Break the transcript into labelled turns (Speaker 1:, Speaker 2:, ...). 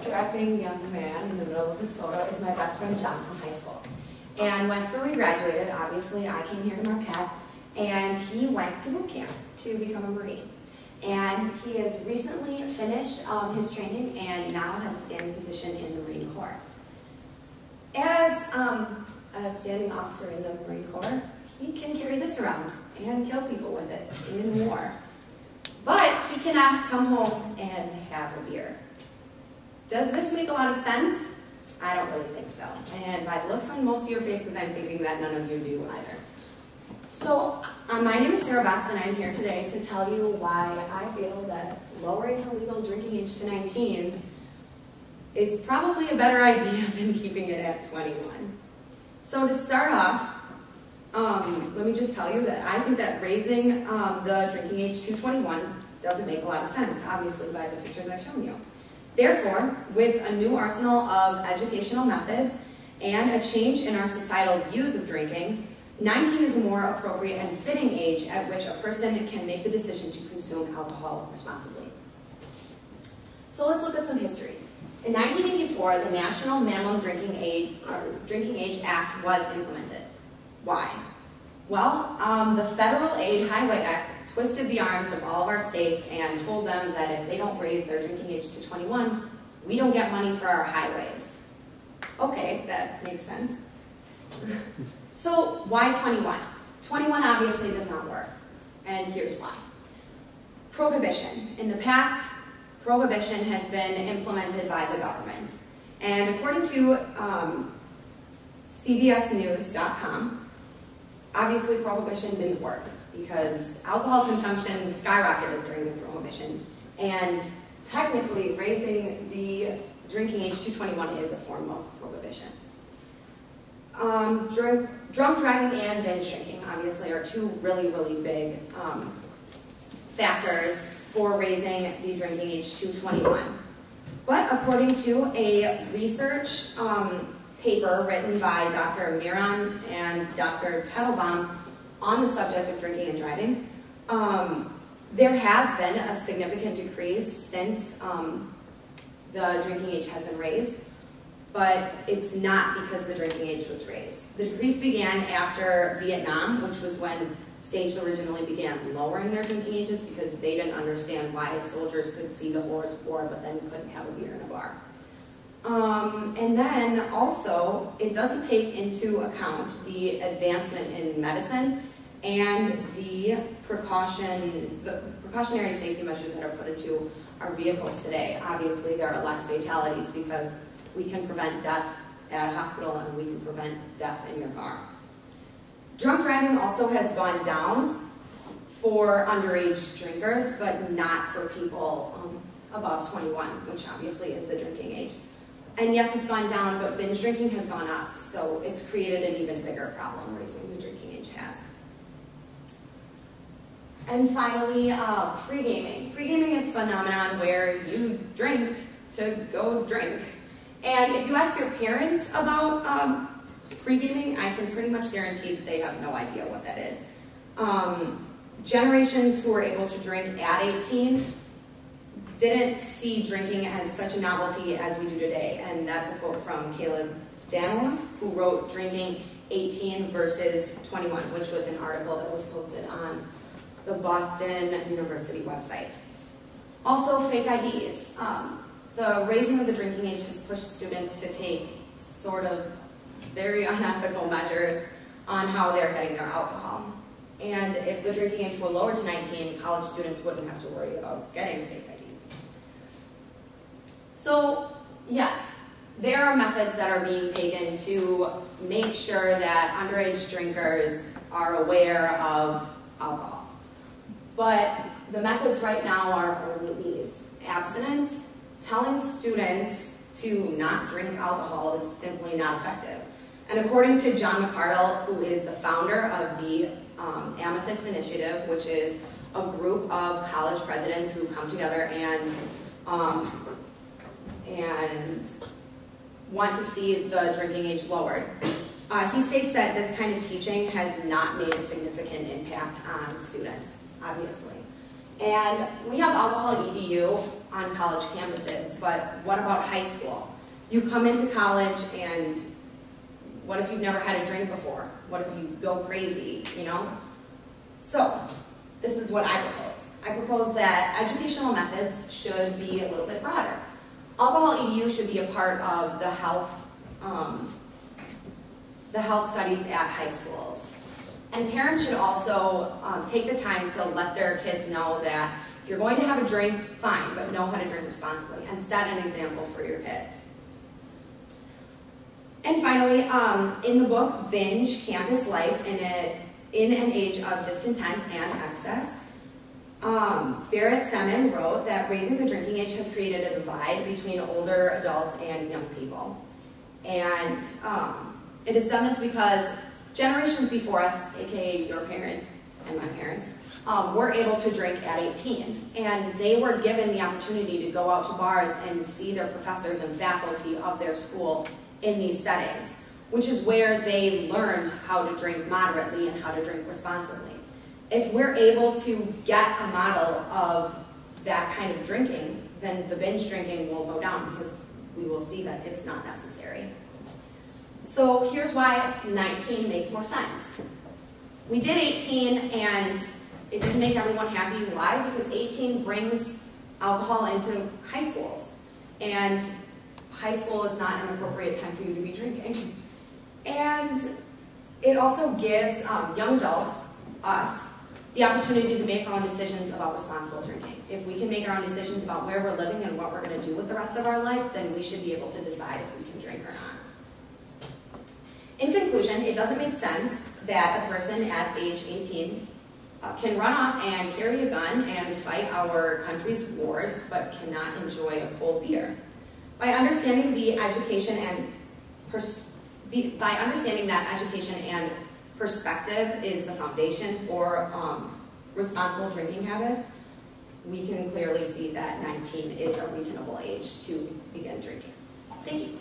Speaker 1: strapping young man in the middle of this photo is my best friend John from high school. And after we graduated, obviously I came here to Marquette, and he went to boot camp to become a Marine. And he has recently finished his training and now has a standing position in the Marine Corps. As a standing officer in the Marine Corps, he can carry this around and kill people with it in war. But he cannot come home and have a beer. Does this make a lot of sense? I don't really think so. And by the looks on most of your faces, I'm thinking that none of you do either. So, my name is Sarah Best, and I'm here today to tell you why I feel that lowering the legal drinking age to 19 is probably a better idea than keeping it at 21. So to start off, let me just tell you that I think that raising the drinking age to 21 doesn't make a lot of sense, obviously by the pictures I've shown you. Therefore, with a new arsenal of educational methods and a change in our societal views of drinking, 19 is a more appropriate and fitting age at which a person can make the decision to consume alcohol responsibly. So let's look at some history. In 1984, the National Minimum Drinking Age Act was implemented. Why? Well, the Federal Aid Highway Act twisted the arms of all of our states and told them that if they don't raise their drinking age to 21, we don't get money for our highways. Okay, that makes sense. So why 21? 21 obviously does not work, and here's why. Prohibition. In the past, prohibition has been implemented by the government. And according to CBSnews.com, obviously prohibition didn't work because alcohol consumption skyrocketed during the prohibition. And technically, raising the drinking age to 21 is a form of prohibition. Drunk driving and binge drinking, obviously, are two really, really big factors for raising the drinking age to 21. But according to a research paper written by Dr. Miron and Dr. Teitelbaum on the subject of drinking and driving, there has been a significant decrease since the drinking age has been raised, but it's not because the drinking age was raised. The decrease began after Vietnam, which was when states originally began lowering their drinking ages because they didn't understand why soldiers could see the horrors of war but then couldn't have a beer in a bar. And then also, it doesn't take into account the advancement in medicine and the precautionary safety measures that are put into our vehicles today. Obviously, there are less fatalities because we can prevent death at a hospital and we can prevent death in your car. Drunk driving also has gone down for underage drinkers, but not for people above 21, which obviously is the drinking age. And yes, it's gone down, but binge drinking has gone up, so it's created an even bigger problem raising the drinking age has. And finally, pre-gaming. Pre-gaming is a phenomenon where you drink to go drink. And if you ask your parents about pre-gaming, I can pretty much guarantee that they have no idea what that is. Generations who were able to drink at 18 didn't see drinking as such a novelty as we do today. And that's a quote from Caleb Daniloff, who wrote Drinking 18 versus 21, which was an article that was posted on the Boston University website. Also, fake IDs. The raising of the drinking age has pushed students to take sort of very unethical measures on how they're getting their alcohol. And if the drinking age were lowered to 19, college students wouldn't have to worry about getting fake IDs. So, yes, there are methods that are being taken to make sure that underage drinkers are aware of alcohol. But the methods right now are only these. Abstinence, telling students to not drink alcohol is simply not effective. And according to John McCardle, who is the founder of the Amethyst Initiative, which is a group of college presidents who come together and want to see the drinking age lowered. He states that this kind of teaching has not made a significant impact on students, obviously. And we have alcohol EDU on college campuses, but what about high school? You come into college and what if you've never had a drink before? What if you go crazy, you know? So, this is what I propose. I propose that educational methods should be a little bit broader. Alcohol EDU should be a part of the health studies at high schools. And parents should also take the time to let their kids know that if you're going to have a drink, fine, but know how to drink responsibly and set an example for your kids. And finally, in the book, Binge, Campus Life in an Age of Discontent and Excess, Barrett Semen wrote that raising the drinking age has created a divide between older adults and young people. And it has done this because generations before us, aka your parents and my parents, were able to drink at 18. And they were given the opportunity to go out to bars and see their professors and faculty of their school in these settings, which is where they learned how to drink moderately and how to drink responsibly. If we're able to get a model of that kind of drinking, then the binge drinking will go down because we will see that it's not necessary. So here's why 19 makes more sense. We did 18 and it didn't make everyone happy. Why? Because 18 brings alcohol into high schools. And high school is not an appropriate time for you to be drinking. And it also gives young adults, us, the opportunity to make our own decisions about responsible drinking. If we can make our own decisions about where we're living and what we're going to do with the rest of our life, then we should be able to decide if we can drink or not. In conclusion, it doesn't make sense that a person at age 18 can run off and carry a gun and fight our country's wars, but cannot enjoy a cold beer. By understanding that education and perspective is the foundation for responsible drinking habits, we can clearly see that 19 is a reasonable age to begin drinking. Thank you.